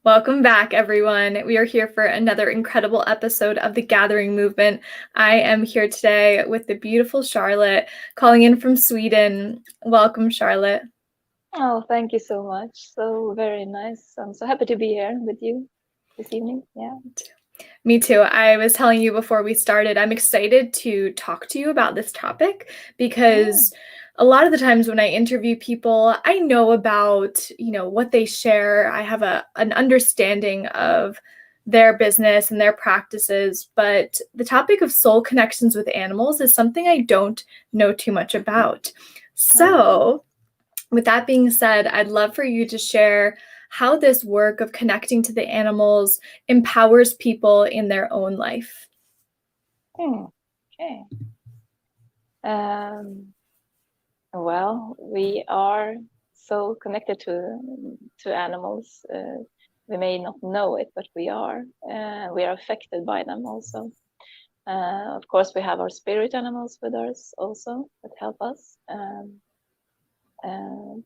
Welcome back, everyone. We are here for another incredible episode of the Gathering Movement. I am here today with the beautiful Charlotte, calling in from Sweden. Welcome, Charlotte. Oh, thank you so much. So very nice. I'm so happy to be here with you this evening. Yeah. Me too. I was telling you before we started, I'm excited to talk to you about this topic because a lot of the times when I interview people, I know about, what they share. I have an understanding of their business and their practices, but the topic of soul connections with animals is something I don't know too much about. So, with that being said, I'd love for you to share how this work of connecting to the animals empowers people in their own life. Okay. Well, we are so connected to animals. We may not know it, but we are. We are affected by them also. Of course, we have our spirit animals with us also that help us.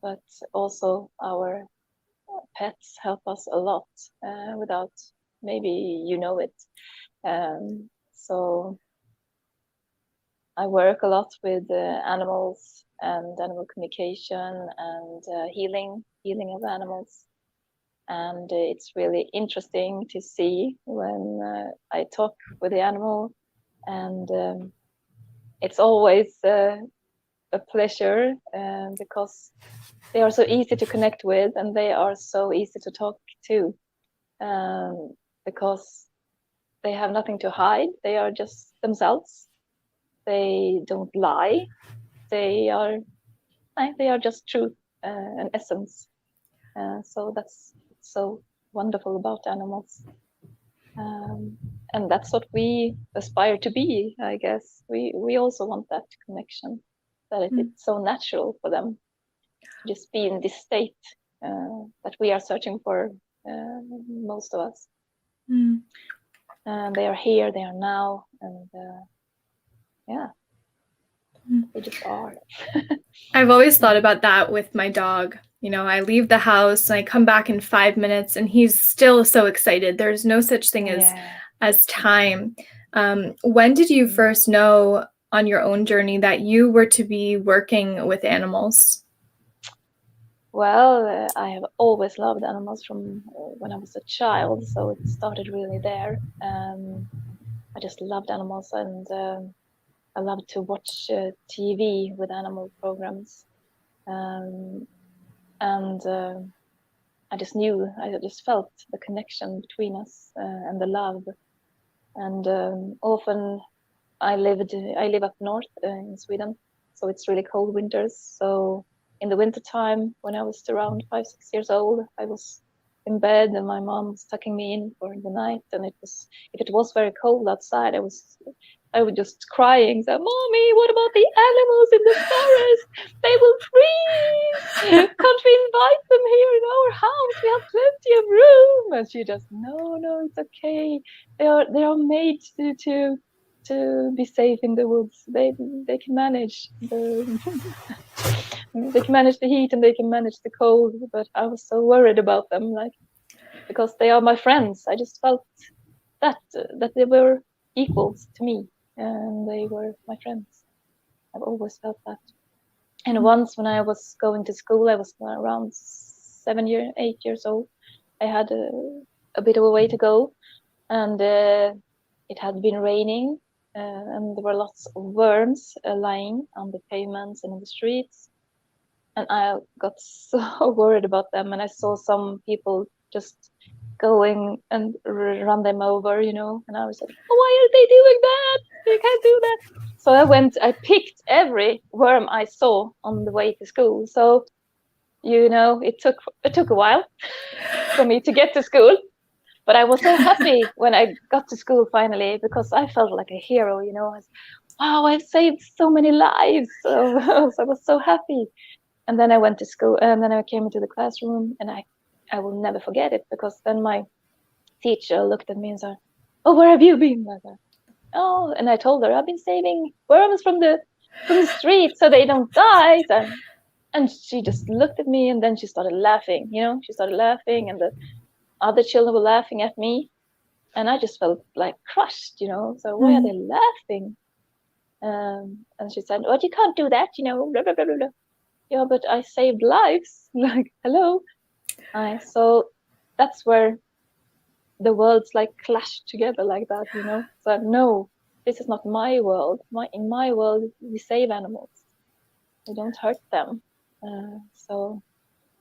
But also our pets help us a lot without maybe you know it. So I work a lot with animals and animal communication and healing of animals. And it's really interesting to see when I talk with the animal, and it's always a pleasure because they are so easy to connect with and they are so easy to talk to because they have nothing to hide. They are just themselves. They don't lie. They are just truth and essence. So that's so wonderful about animals. And that's what we aspire to be, I guess. We also want that connection, that it's so natural for them to just be in this state that we are searching for, most of us. And they are here, they are now, and they just are. I've always thought about that with my dog. I leave the house and I come back in 5 minutes and he's still so excited. There's no such thing as time. When did you first know on your own journey that you were to be working with animals? Well, I have always loved animals from when I was a child, so it started really there. I just loved animals, and I loved to watch TV with animal programs. And I just felt the connection between us and the love. And often I live up north in Sweden, so it's really cold winters. So in the winter time, when I was around 5-6 years old, I was in bed and my mom was tucking me in for the night. And if it was very cold outside, I was just crying, say, "Mommy, what about the animals in the forest? They will freeze. Can't we invite them here in our house? We have plenty of room." And she just, no, it's okay. They are made to be safe in the woods. They can manage they can manage the heat and they can manage the cold. But I was so worried about them, because they are my friends. I just felt that they were equals to me and they were my friends. I've always felt that. And once when I was going to school, I was around 8 years old. I had a bit of a way to go, and it had been raining, and there were lots of worms lying on the pavements and in the streets. And I got so worried about them, and I saw some people just going and run them over, and I was like, "Oh, why are they doing that? They can't do that." So I picked every worm I saw on the way to school. So, it took a while for me to get to school, but I was so happy when I got to school finally, because I felt like a hero, wow, I've saved so many lives. So I was so happy. And then I went to school, and then I came into the classroom, and I will never forget it, because then my teacher looked at me and said, "Oh, where have you been?" I said, "Oh," and I told her, "I've been saving worms from the street so they don't die." And she just looked at me, and then she started laughing. She started laughing, and other children were laughing at me, and I just felt like crushed, So why are they laughing? And she said, "Oh, you can't do that, blah, blah, blah, blah, blah." Yeah, but I saved lives. Like, hello. So that's where the worlds like clash together like that, So no, this is not my world. In my world, we save animals. We don't hurt them. So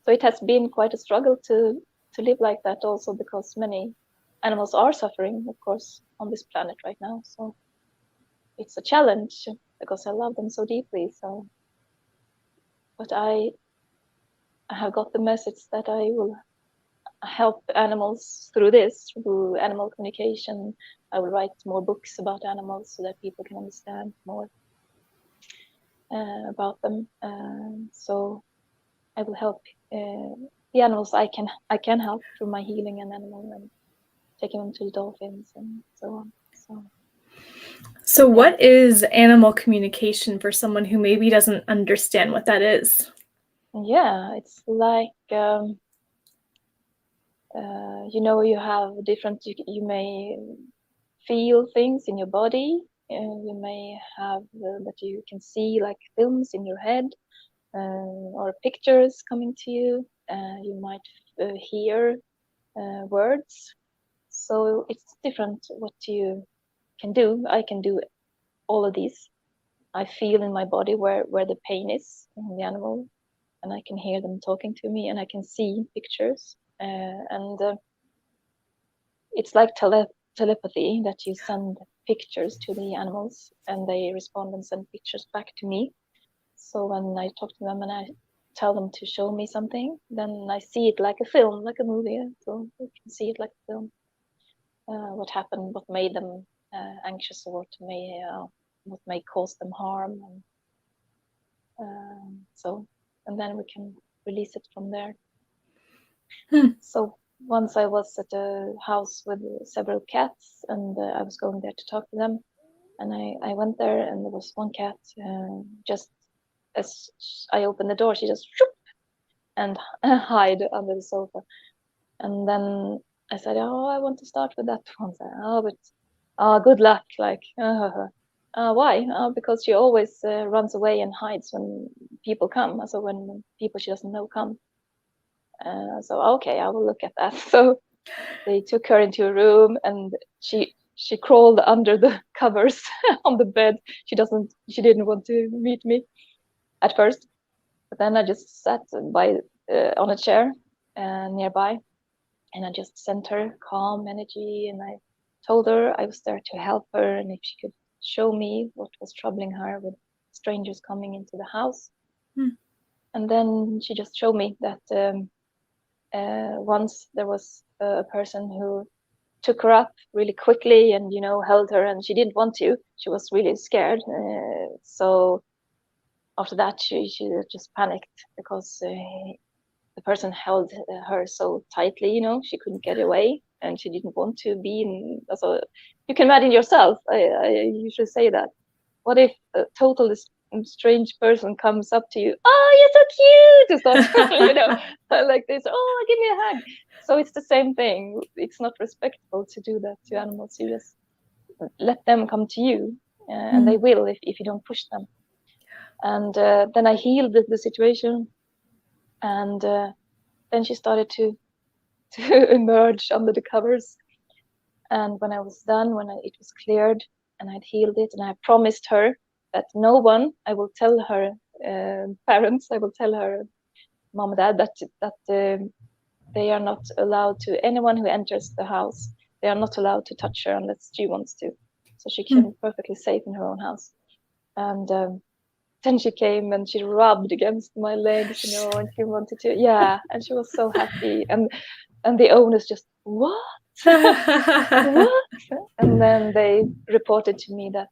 it has been quite a struggle to live like that also, because many animals are suffering, of course, on this planet right now. So it's a challenge because I love them so deeply. So, but I have got the message that I will help animals through this, through animal communication. I will write more books about animals so that people can understand more about them. So I will help the animals I can help through my healing and animal, and taking them to the dolphins and so on. So what is animal communication for someone who maybe doesn't understand what that is? Yeah, it's like you have different. You may feel things in your body. You may have that you can see like films in your head, or pictures coming to you. You might hear words. So it's different what you can do. I can do all of these. I feel in my body where the pain is in the animal, and I can hear them talking to me, and I can see pictures. And it's like telepathy, that you send pictures to the animals and they respond and send pictures back to me. So when I talk to them and I tell them to show me something, then I see it like a film, like a movie. So you can see it like a film. What happened, what made them anxious, or what may cause them harm, and then we can release it from there. So once I was at a house with several cats, and I was going there to talk to them, and I went there, and there was one cat, just as I opened the door, she just shoop, and hide under the sofa. And then I said, "Oh, I want to start with that one." But good luck, like, why? Because she always runs away and hides when people come. So when people she doesn't know come. So okay, I will look at that. So they took her into a room, and she crawled under the covers on the bed. She didn't want to meet me at first, but then I just sat on a chair nearby, and I just sent her calm energy, and I told her I was there to help her, and if she could show me what was troubling her with strangers coming into the house. And then she just showed me that once there was a person who took her up really quickly and held her, and she didn't want to. She was really scared. So after that, she just panicked because the person held her so tightly. She couldn't get away, and she didn't want to be in. So you can imagine yourself. I usually say that. What if a total strange person comes up to you? "Oh, you're so cute!" To start, like this. "Oh, give me a hug." So it's the same thing. It's not respectful to do that to animals. You just let them come to you, and they will if you don't push them. And then I healed the situation, and then she started to emerge under the covers. And when I was done, it was cleared, and I'd healed it, and I promised her that no one, I will tell her parents, I will tell her mom and dad that they are not allowed to, anyone who enters the house, they are not allowed to touch her unless she wants to. So she can be perfectly safe in her own house. And then she came and she rubbed against my legs, and she wanted to, and she was so happy. And the owners just, "What? What?" And then they reported to me that,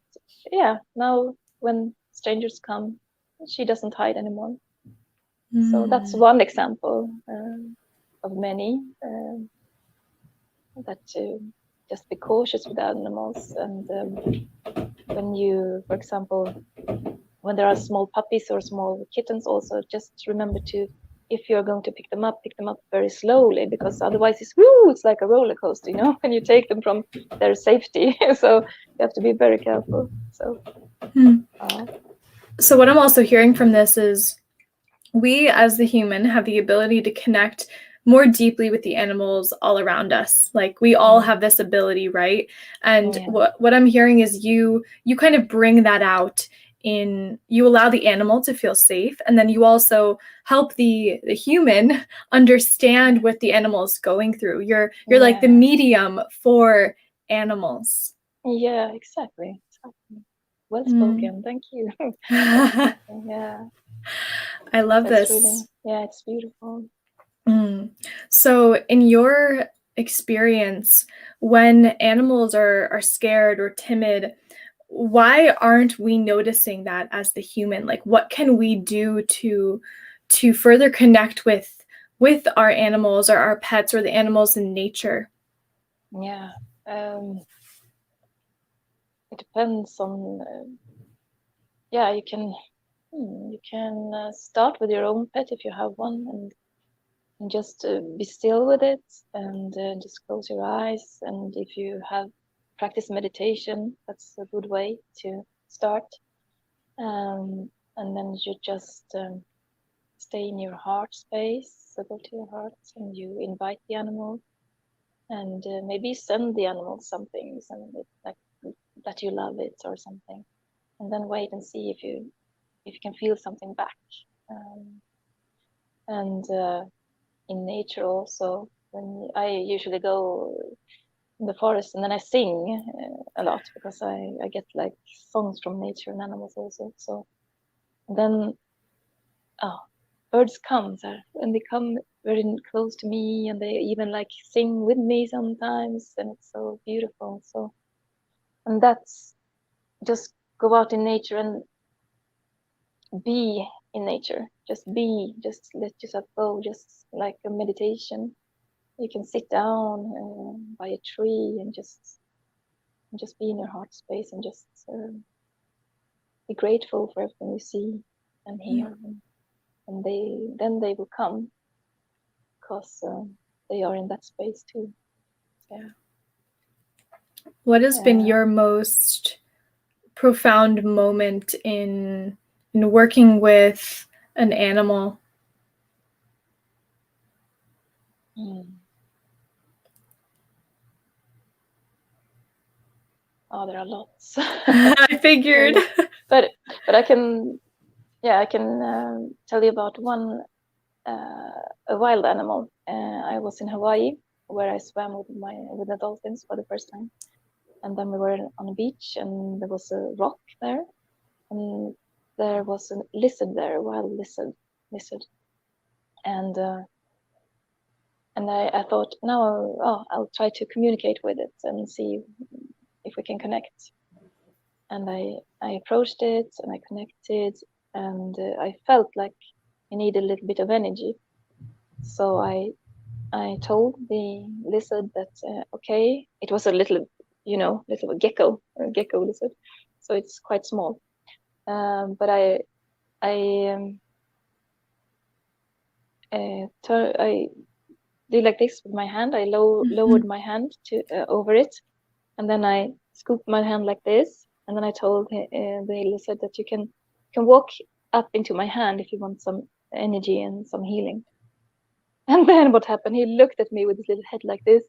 now when strangers come, she doesn't hide anymore. So that's one example of many, that just be cautious with animals. And when you, for example, when there are small puppies or small kittens, also just remember to if you're going to pick them up very slowly, because otherwise it's like a roller coaster, you know, when you take them from their safety. So you have to be very careful. So So what I'm also hearing from this is we as the human have the ability to connect more deeply with the animals all around us. Like we all have this ability, right? And what I'm hearing is you kind of bring that out in, you allow the animal to feel safe, and then you also help the human understand what the animal is going through. You're like the medium for animals. Yeah, exactly. Well spoken. Thank you. Yeah. I love this. Really, yeah, it's beautiful. So in your experience, when animals are scared or timid, why aren't we noticing that as the human? Like, what can we do to further connect with our animals or our pets or the animals in nature? Yeah, it depends on. Yeah, you can start with your own pet if you have one, and just be still with it, and just close your eyes. And if you have practice meditation, that's a good way to start. And then you just stay in your heart space. So go to your heart and you invite the animal, and maybe send the animal something, like that you love it or something, and then wait and see if you can feel something back. And in nature also, when I usually go in the forest, and then I sing a lot, because I get like songs from nature and animals also. So then birds come there, and they come very close to me, and they even like sing with me sometimes, and it's so beautiful. So, and that's just go out in nature and be in nature. Just let yourself go, just like a meditation. You can sit down by a tree and just be in your heart space, and just be grateful for everything you see and hear. And they will come, because they are in that space too. Yeah. What has been your most profound moment in working with an animal? Oh, there are lots. I figured. but I can tell you about one, a wild animal. I was in Hawaii, where I swam with the dolphins for the first time, and then we were on a beach, and there was a rock there, and there was a lizard there, a wild lizard, and I thought, now I'll try to communicate with it and see if we can connect. And I approached it, and I connected, and I felt like I needed a little bit of energy. So I told the lizard that okay, it was a little gecko lizard, so it's quite small. But I did like this with my hand. I lowered my hand to over it, and then I scooped my hand like this, and then I told the lizard that you can walk up into my hand if you want some energy and some healing. And then what happened? He looked at me with his little head like this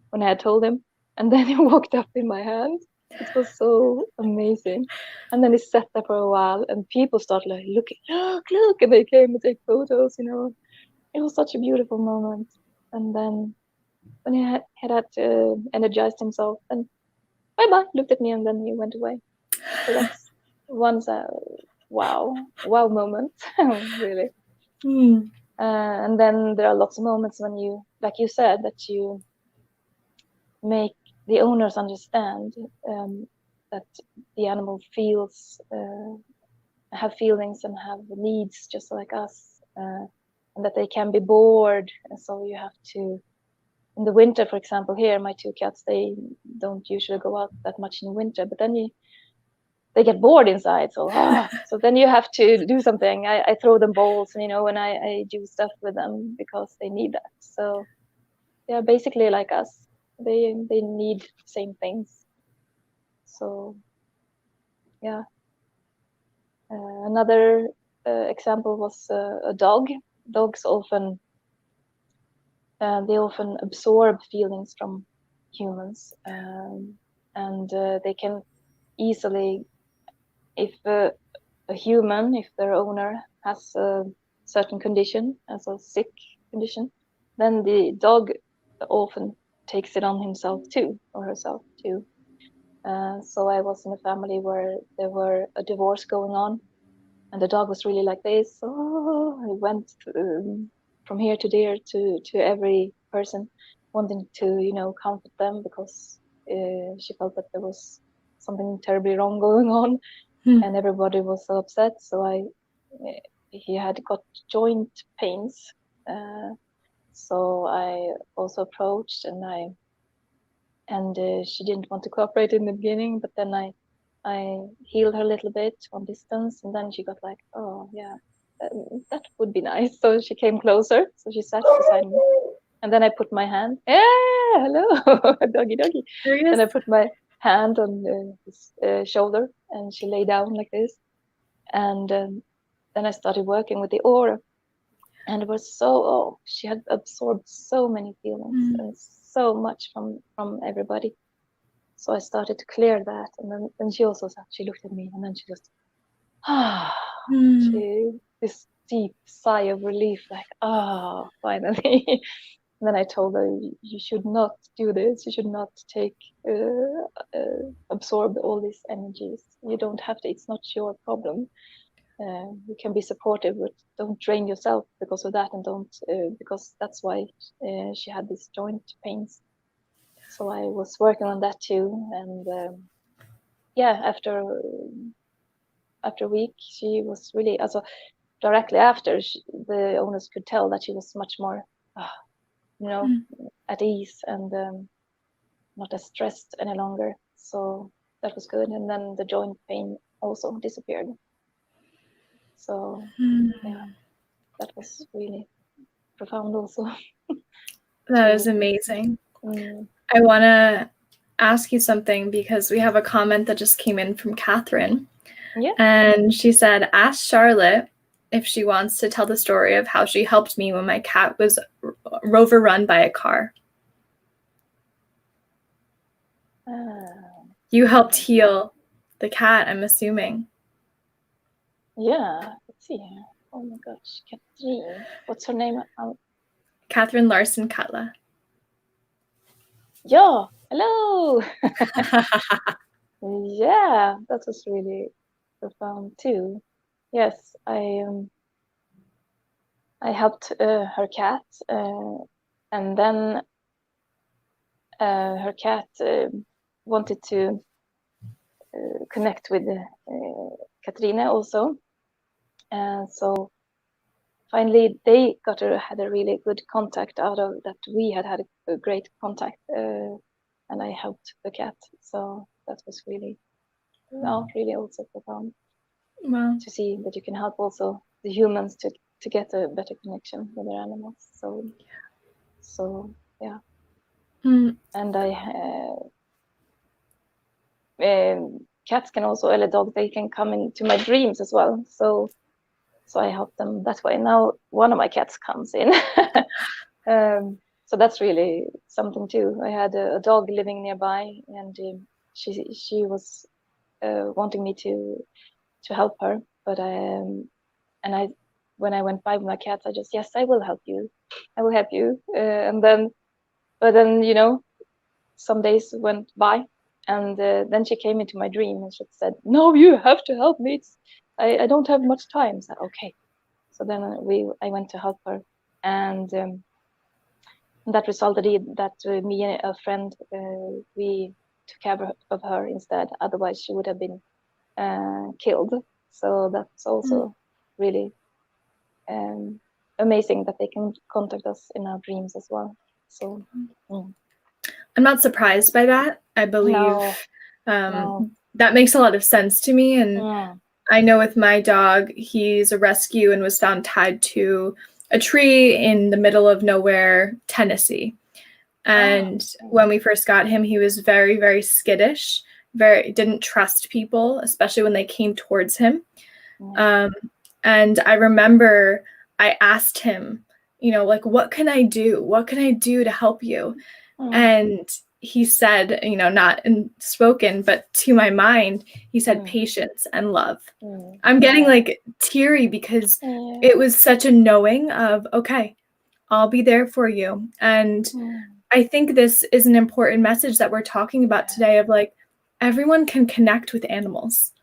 when I had told him, and then he walked up in my hand. It was so amazing. And then he sat there for a while, and people started like looking, look, and they came and take photos. It was such a beautiful moment. And then when he had energized himself, and bye, looked at me, and then he went away. So that's one wow moment, really. And then there are lots of moments when you, like you said, that you make the owners understand that the animal have feelings and have needs just like us, and that they can be bored. And so you have to, in the winter, for example, here my two cats, they don't usually go out that much in winter, but then they get bored inside. So so then you have to do something. I throw them balls, and and I do stuff with them because they need that. So they're basically like us. They need the same things. So yeah. Another example was a dog. Dogs often they often absorb feelings from humans, and they can easily, if a human, if their owner has a certain condition, as a sick condition, then the dog often takes it on himself too, or herself too. So I was in a family where there were a divorce going on, and the dog was really like this. Oh, he went from here to there to every person, wanting to comfort them because she felt that there was something terribly wrong going on, and everybody was so upset. So he had got joint pains. So I also approached, and she didn't want to cooperate in the beginning, but then I healed her a little bit on distance, and then she got like, oh yeah, that would be nice. So she came closer. So she sat beside me, and then I put my hand. Yeah, hello, doggy. Then I put my hand on his shoulder, and she lay down like this, and then I started working with the aura, and it was she had absorbed so many feelings and so much from everybody. So I started to clear that, and then she also sat. She looked at me, and then she just this deep sigh of relief, like finally. And then I told her, you should not do this. You should not absorb all these energies. You don't have to. It's not your problem. You can be supportive, but don't drain yourself because of that, and don't because that's why she had these joint pains. So I was working on that too, and after a week, she was really also directly after the owners could tell that she was much more, at ease and not as stressed any longer. So that was good, and then the joint pain also disappeared. So yeah, that was really profound also. That is amazing. I want to ask you something because we have a comment that just came in from Catherine. Yeah. And she said, ask Charlotte if she wants to tell the story of how she helped me when my cat was overrun by a car. You helped heal the cat, I'm assuming. Yeah, let's see here. Oh my gosh, Catherine. What's her name? Catherine Larson Cutler. Yeah, hello. Yeah, that was really profound too. Yes, I helped her cat, and then her cat wanted to connect with Katrina also, and so finally they had a really good contact out of that. We had a great contact, and I helped the cat. So that was really also profound. Wow. To see that you can help also the humans to get a better connection with their animals. So yeah. And cats can also, or dogs, they can come into my dreams as well. So I help them that way. Now one of my cats comes in. So that's really something too. I had a dog living nearby, and she was wanting me to help her, but when I went by with my cats, I just, yes, I will help you. But then some days went by, and then she came into my dream and she said, no, you have to help me. I don't have much time. So okay. So then I went to help her, and that resulted in that me and a friend, we took care of her instead. Otherwise she would have been killed. So that's also really amazing that they can contact us in our dreams as well. So I'm not surprised by that. I believe no. That makes a lot of sense to me. And I know with my dog, he's a rescue and was found tied to a tree in the middle of nowhere, Tennessee. And when we first got him, he was very, very skittish, didn't trust people, especially when they came towards him. And I remember I asked him, you know, like, what can I do? What can I do to help you? And he said, you know, not in spoken, but to my mind, he said patience and love. I'm getting like teary because it was such a knowing of, okay, I'll be there for you. And I think this is an important message that we're talking about today of like, everyone can connect with animals.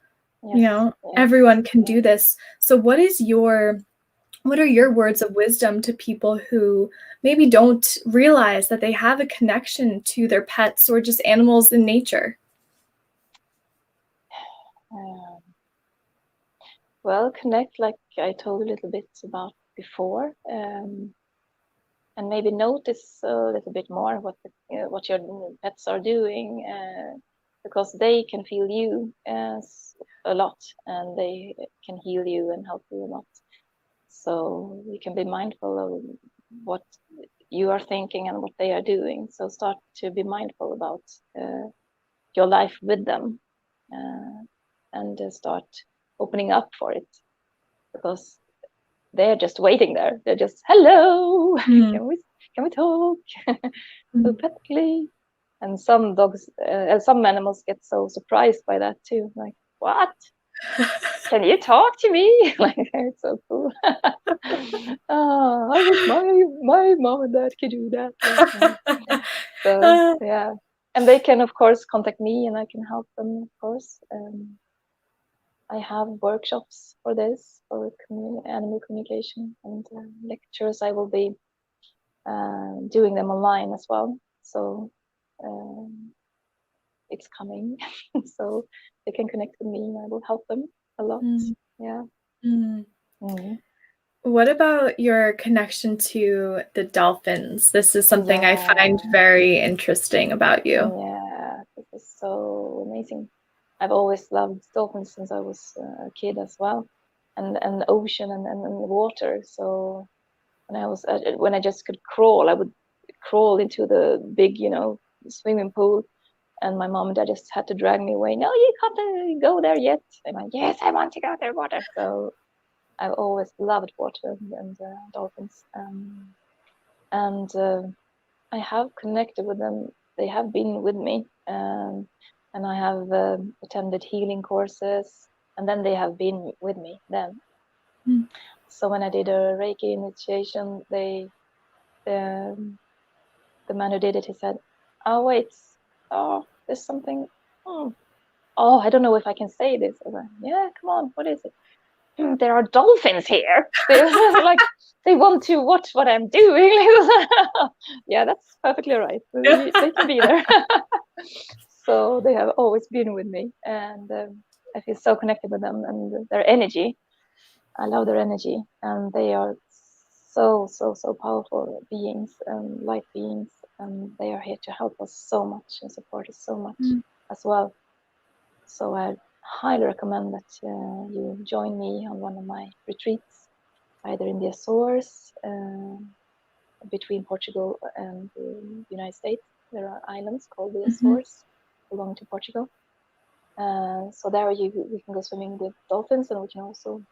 You know, everyone can do this. So what are your words of wisdom to people who maybe don't realize that they have a connection to their pets or just animals in nature? Well, connect, like I told a little bit about before, and maybe notice a little bit more what your pets are doing, because they can feel you a lot, and they can heal you and help you a lot. So you can be mindful of what you are thinking and what they are doing. So start to be mindful about your life with them, and start opening up for it, because they're just waiting there. They're just, hello, can we talk? Telepathically. And some dogs, some animals get so surprised by that too. Like, what? Can you talk to me? Like, it's so cool. I wish my mom and dad could do that. So yeah, and they can of course contact me, and I can help them, of course. I have workshops for this, for animal communication, and lectures. I will be doing them online as well. So it's coming. So they can connect with me, and I will help them a lot. Yeah. What about your connection to the dolphins? This is something I find very interesting about you. Yeah, this is so amazing. I've always loved dolphins since I was a kid as well, and the ocean and the water. So when I just could crawl, I would crawl into the big, swimming pool, and my mom and dad just had to drag me away. No, you can't go there yet. I'm like, yes, I want to go there, water. So I've always loved water and dolphins, and I have connected with them. They have been with me, and I have attended healing courses, and then they have been with me then. So when I did a Reiki initiation, the man who did it, he said, "Oh wait, there's something. Oh, I don't know if I can say this." I was like, "Yeah, come on, what is it?" There are dolphins here. They want to watch what I'm doing. Yeah, that's perfectly right. They can be there. So they have always been with me, and I feel so connected with them and their energy. I love their energy, and they are so powerful beings, light beings, and they are here to help us so much and support us so much as well. So I highly recommend that you join me on one of my retreats, either in the Azores, between Portugal and the United States. There are islands called the Azores, belong to Portugal. So there we can go swimming with dolphins, and we can also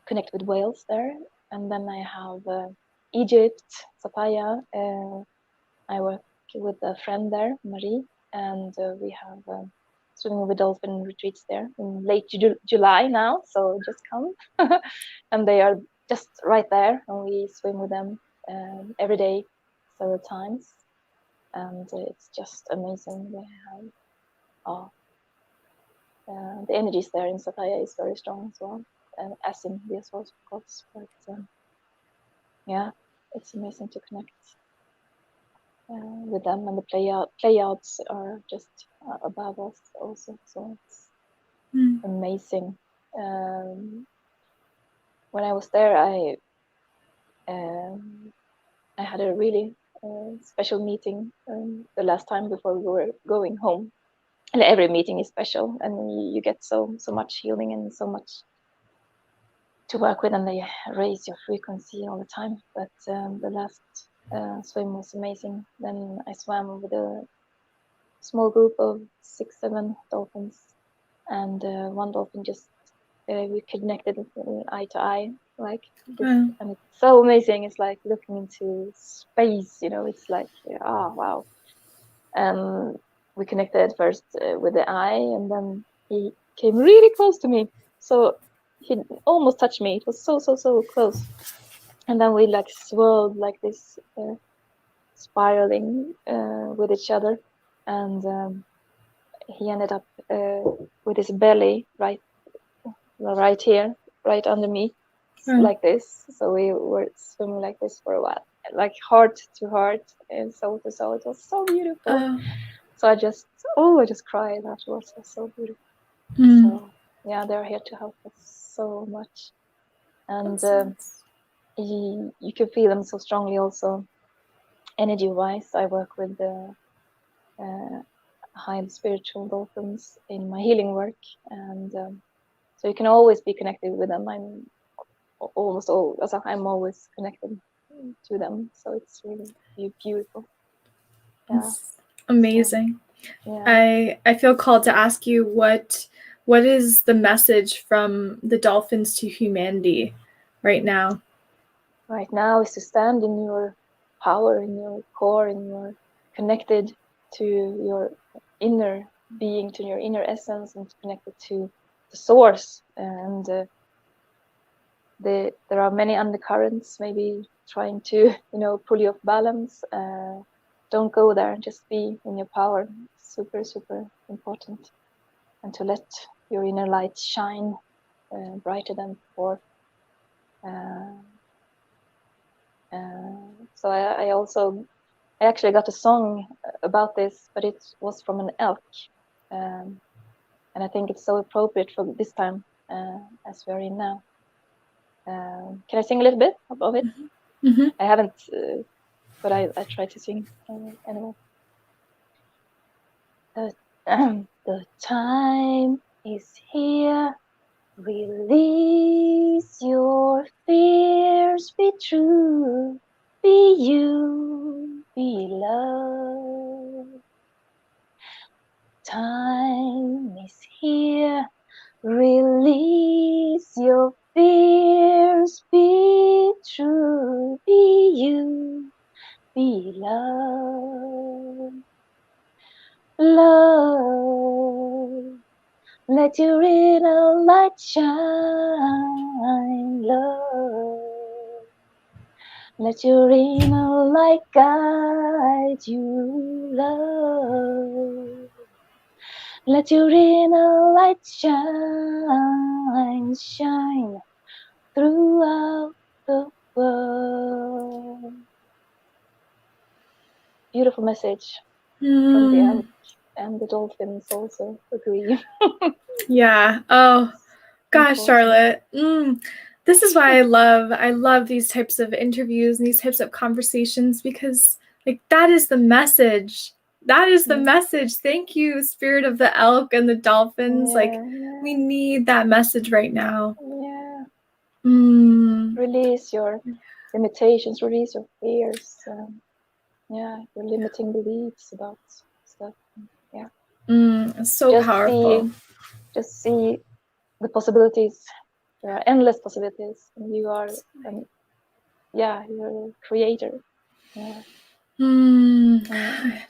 connect with whales there. And then I have Egypt, Sapaya. I work with a friend there, Marie, and we have swimming with dolphin retreats there in late July now, so just come. And they are just right there, and we swim with them every day, several times, and it's just amazing. They have the energies there in Sapaya is very strong as well, as in the Azores, of course. But yeah, it's amazing to connect with them, and the playouts are just above us also, so it's amazing. When I was there, I had a really special meeting the last time before we were going home, and every meeting is special, and you get so much healing and so much to work with, and they raise your frequency all the time. But the last swim was amazing. Then I swam with a small group of 6-7 dolphins, and one dolphin just we connected eye to eye, like this, and it's so amazing. It's like looking into space, you know. It's like wow. And we connected first with the eye, and then he came really close to me, so he almost touched me. It was so close, and then we like swirled like this, spiraling with each other, and he ended up with his belly right here, right under me, like this. So we were swimming like this for a while, like heart to heart and soul to soul. It was so beautiful. So I just cried afterwards. It was so beautiful. So yeah, they're here to help us so much, and you can feel them so strongly also, energy wise. I work with the high spiritual dolphins in my healing work, and so you can always be connected with them. I'm always connected to them, so it's really beautiful. Yeah, it's amazing. So, yeah. I feel called to ask you what is the message from the dolphins to humanity right now? Right now is to stand in your power, in your core, in your connected to your inner being, to your inner essence, and connected to the source. And there are many undercurrents, maybe trying to pull you off balance. Don't go there. Just be in your power. Super important, and to let your inner light shine brighter than before. So I actually got a song about this, but it was from an elk, and I think it's so appropriate for this time as we're in now. Can I sing a little bit of it? Mm-hmm. I haven't, but I try to sing anyway. The time is here. Release your fears. Be true. Be you. Be love. Time is here. Release your fears. Be true. Be you. Be love. Love. Let your inner light shine. Love. Let your inner light guide you. Love. Let your inner light shine throughout the world. Beautiful message from the elk, and the dolphins also agree. Yeah. Oh, gosh, Charlotte. This is why I love these types of interviews and these types of conversations, because like that is the message. That is the message. Thank you, spirit of the elk and the dolphins. We need that message right now. Yeah. Release your limitations, release your fears. Your limiting beliefs about stuff. Yeah. So powerful. Just see the possibilities. There are endless possibilities. And you are, you're a creator. Yeah.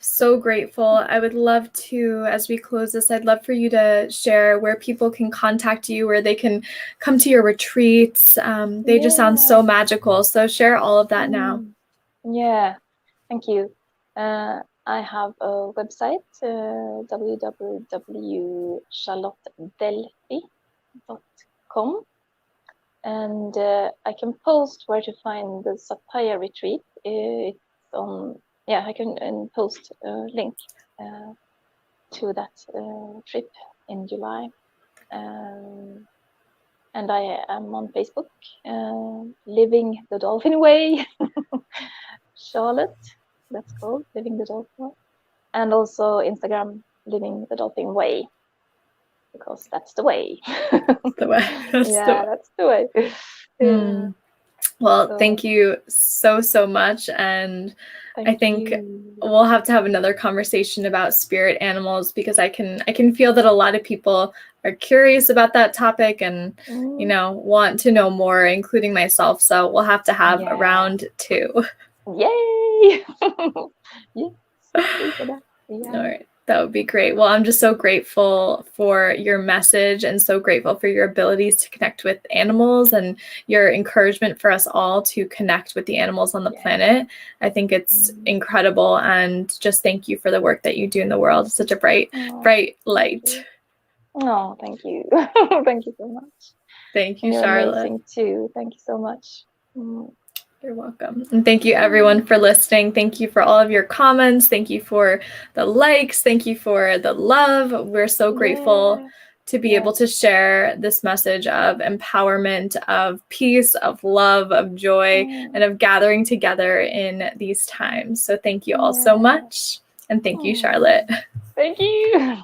So grateful. I would love to, as we close this, I'd love for you to share where people can contact you, where they can come to your retreats. They just sound so magical. So share all of that now. Yeah, thank you. I have a website, www.charlottedelphi.com, and I can post where to find the Satya retreat. It's on. I can post a link to that trip in July. And I am on Facebook, Living the Dolphin Way, Charlotte, that's called Living the Dolphin Way, and also Instagram, living the dolphin way, because that's the way. The way. That's the way. Well, So, thank you so much, and I think we'll have to have another conversation about spirit animals, because I can feel that a lot of people are curious about that topic and want to know more, including myself. So we'll have to have a round 2. Yay! Yes, for that. All right. That would be great. Well, I'm just so grateful for your message and so grateful for your abilities to connect with animals and your encouragement for us all to connect with the animals on the planet. I think it's incredible, and just thank you for the work that you do in the world. It's such a bright light. Oh, thank you. Thank you so much. Thank you, You're Charlotte. amazing too. Thank you so much. You're welcome. And thank you everyone for listening. Thank you for all of your comments. Thank you for the likes. Thank you for the love. We're so grateful to be able to share this message of empowerment, of peace, of love, of joy, and of gathering together in these times. So thank you all so much. And thank you, Charlotte. Thank you.